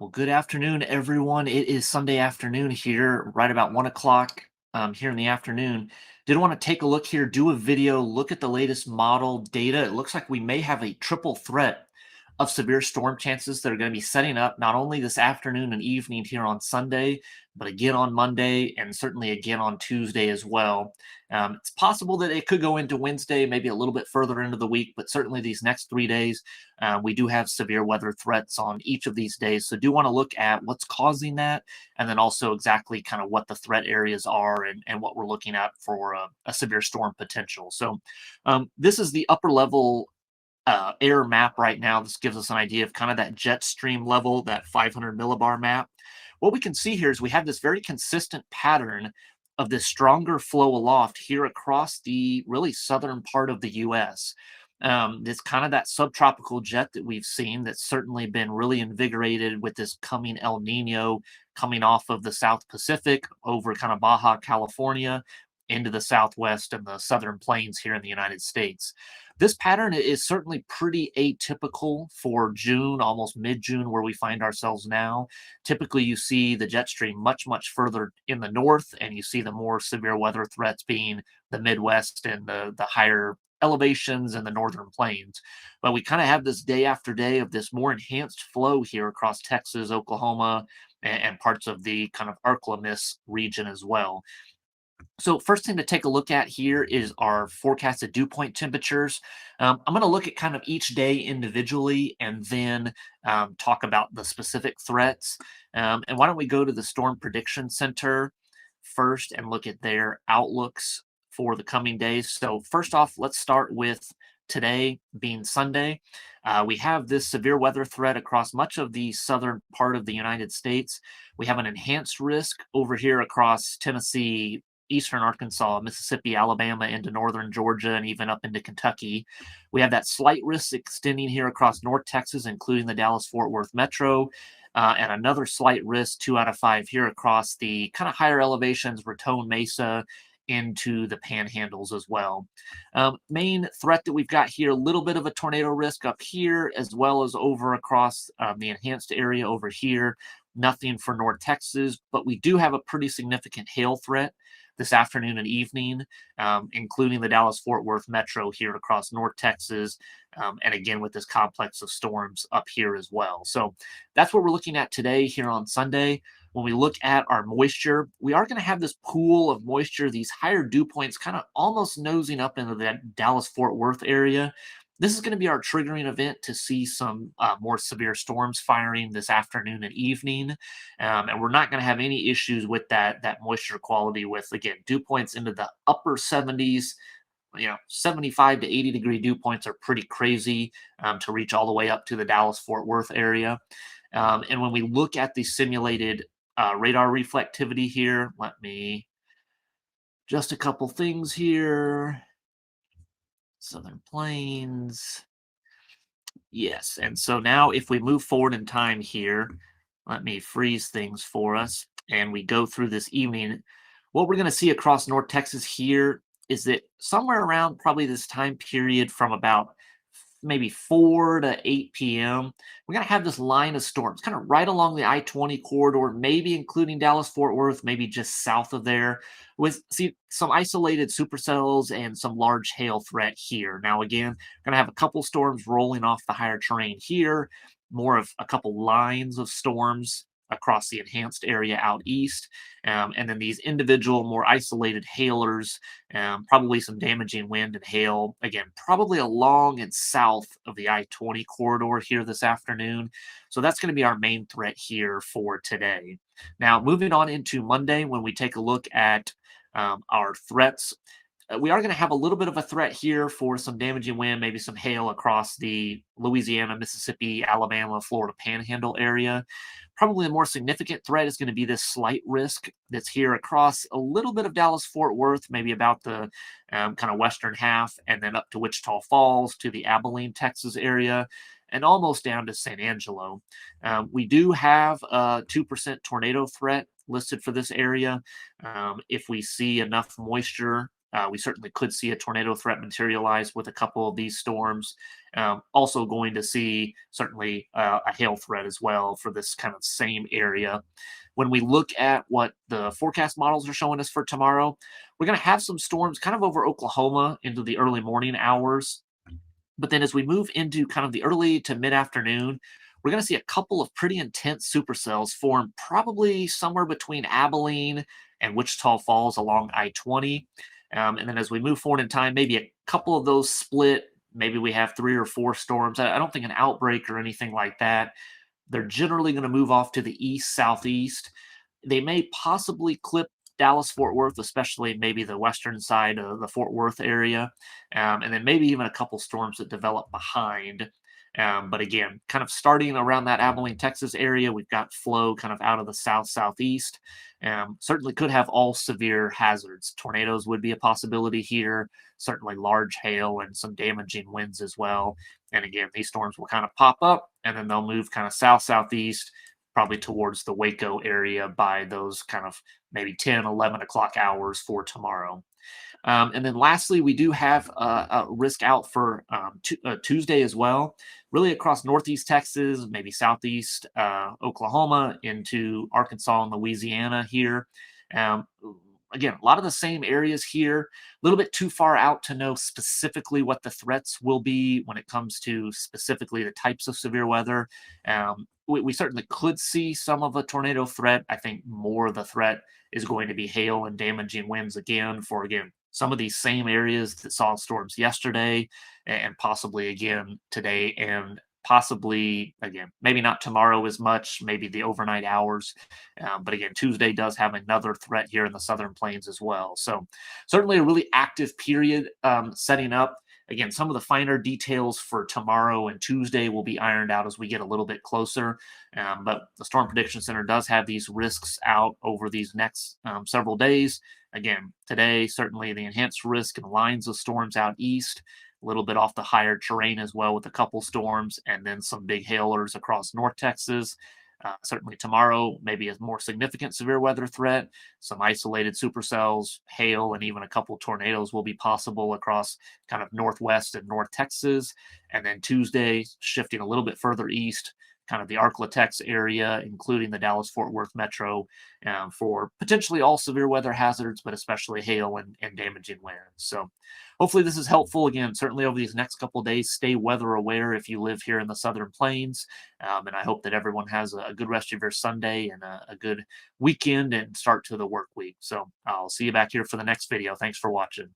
Well, good afternoon, everyone. It is Sunday afternoon here, right about 1 o'clock here in the afternoon. Did want to take a look here, do a video, look at the latest model data. It looks like we may have a triple threat of severe storm chances that are going to be setting up not only this afternoon and evening here on Sunday, but again on Monday and certainly again on Tuesday as well. It's possible that it could go into Wednesday, maybe a little bit further into the week, but certainly these next 3 days we do have severe weather threats on each of these days. So do want to look at what's causing that and then also exactly kind of what the threat areas are and what we're looking at for a severe storm potential. So this is the upper level air map right now. This gives us an idea of kind of that jet stream level, that 500 millibar map. What we can see here is we have this very consistent pattern of this stronger flow aloft here across the really southern part of the US. It's kind of that subtropical jet that we've seen that's certainly been really invigorated with this coming El Nino coming off of the South Pacific over kind of Baja California into the Southwest and the Southern Plains here in the United States. This pattern is certainly pretty atypical for June, almost mid-June, where we find ourselves now. Typically, you see the jet stream much, much further in the north, and you see the more severe weather threats being the Midwest and the higher elevations and the northern plains. But we kind of have this day after day of this more enhanced flow here across Texas, Oklahoma, and parts of the kind of Arklamis region as well. So first thing to take a look at here is our forecasted dew point temperatures. I'm going to look at kind of each day individually and then talk about the specific threats. And why don't we go to the Storm Prediction Center first and look at their outlooks for the coming days. So first off, let's start with today being Sunday. We have this severe weather threat across much of the southern part of the United States. We have an enhanced risk over here across Tennessee, eastern Arkansas, Mississippi, Alabama, into northern Georgia, and even up into Kentucky. We have that slight risk extending here across North Texas, including the Dallas Fort Worth metro, and another slight risk, 2 out of 5 here across the kind of higher elevations, Raton Mesa, into the panhandles as well. Main threat that we've got here, a little bit of a tornado risk up here, as well as over across the enhanced area over here. Nothing for North Texas, but we do have a pretty significant hail threat this afternoon and evening, including the Dallas Fort Worth metro here across North Texas, and again with this complex of storms up here as well. So that's what we're looking at today here on Sunday. When we look at our moisture, we are going to have this pool of moisture, these higher dew points kind of almost nosing up into that Dallas Fort Worth area. This is going to be our triggering event to see some more severe storms firing this afternoon and evening. And we're not going to have any issues with that moisture quality with, again, dew points into the upper 70s. 75 to 80-degree dew points are pretty crazy to reach all the way up to the Dallas Fort Worth area. And when we look at the simulated radar reflectivity here, let me just a couple things here. Southern Plains. Yes. And so now if we move forward in time here, let me freeze things for us and we go through this evening. What we're going to see across North Texas here is that somewhere around probably this time period from about maybe 4 to 8 p.m., we're going to have this line of storms kind of right along the I-20 corridor, maybe including Dallas Fort Worth, maybe just south of there, with some isolated supercells and some large hail threat here. Now, again, going to have a couple storms rolling off the higher terrain here, more of a couple lines of storms across the enhanced area out east, and then these individual, more isolated hailers, probably some damaging wind and hail, again, probably along and south of the I-20 corridor here this afternoon. So that's going to be our main threat here for today. Now, moving on into Monday, when we take a look at our threats, we are going to have a little bit of a threat here for some damaging wind, maybe some hail across the Louisiana, Mississippi, Alabama, Florida panhandle area. Probably the more significant threat is going to be this slight risk that's here across a little bit of Dallas Fort Worth, maybe about the kind of western half, and then up to Wichita Falls, to the Abilene, Texas area, and almost down to San Angelo. We do have a 2% tornado threat listed for this area. If we see enough moisture we certainly could see a tornado threat materialize with a couple of these storms. Also, going to see certainly a hail threat as well for this kind of same area. When we look at what the forecast models are showing us for tomorrow, we're going to have some storms kind of over Oklahoma into the early morning hours. But then as we move into kind of the early to mid afternoon, we're going to see a couple of pretty intense supercells form probably somewhere between Abilene and Wichita Falls along I 20. And then as we move forward in time, maybe a couple of those split. Maybe we have three or four storms. I don't think an outbreak or anything like that. They're generally going to move off to the east southeast. They may possibly clip Dallas Fort Worth, especially maybe the western side of the Fort Worth area, and then maybe even a couple storms that develop behind. But again, kind of starting around that Abilene, Texas area, we've got flow kind of out of the south southeast. Certainly could have all severe hazards. Tornadoes would be a possibility here. Certainly large hail and some damaging winds as well. And again, these storms will kind of pop up and then they'll move kind of south southeast, probably towards the Waco area by those kind of maybe 10, 11 o'clock hours for tomorrow. And then lastly, we do have a risk out for Tuesday as well, really across northeast Texas, maybe southeast Oklahoma into Arkansas and Louisiana here. Um, Again, a lot of the same areas here, a little bit too far out to know specifically what the threats will be when it comes to specifically the types of severe weather. We certainly could see some of a tornado threat. I think more of the threat is going to be hail and damaging winds again for, again, some of these same areas that saw storms yesterday and possibly again today and possibly again maybe not tomorrow as much, maybe the overnight hours. But again, Tuesday does have another threat here in the southern plains as well, so certainly a really active period setting up. Again, some of the finer details for tomorrow and Tuesday will be ironed out as we get a little bit closer. But the Storm Prediction Center does have these risks out over these next several days. Again, today, certainly the enhanced risk and lines of storms out east, a little bit off the higher terrain as well with a couple storms, and then some big hailers across North Texas. Certainly tomorrow, maybe a more significant severe weather threat. Some isolated supercells, hail, and even a couple tornadoes will be possible across kind of Northwest and North Texas. And then Tuesday, shifting a little bit further east, kind of the Arklatex area, including the Dallas Fort Worth metro, for potentially all severe weather hazards, but especially hail and damaging winds. So hopefully this is helpful. Again, certainly over these next couple of days, stay weather aware if you live here in the Southern Plains. And I hope that everyone has a good rest of your Sunday and a good weekend and start to the work week. So I'll see you back here for the next video. Thanks for watching.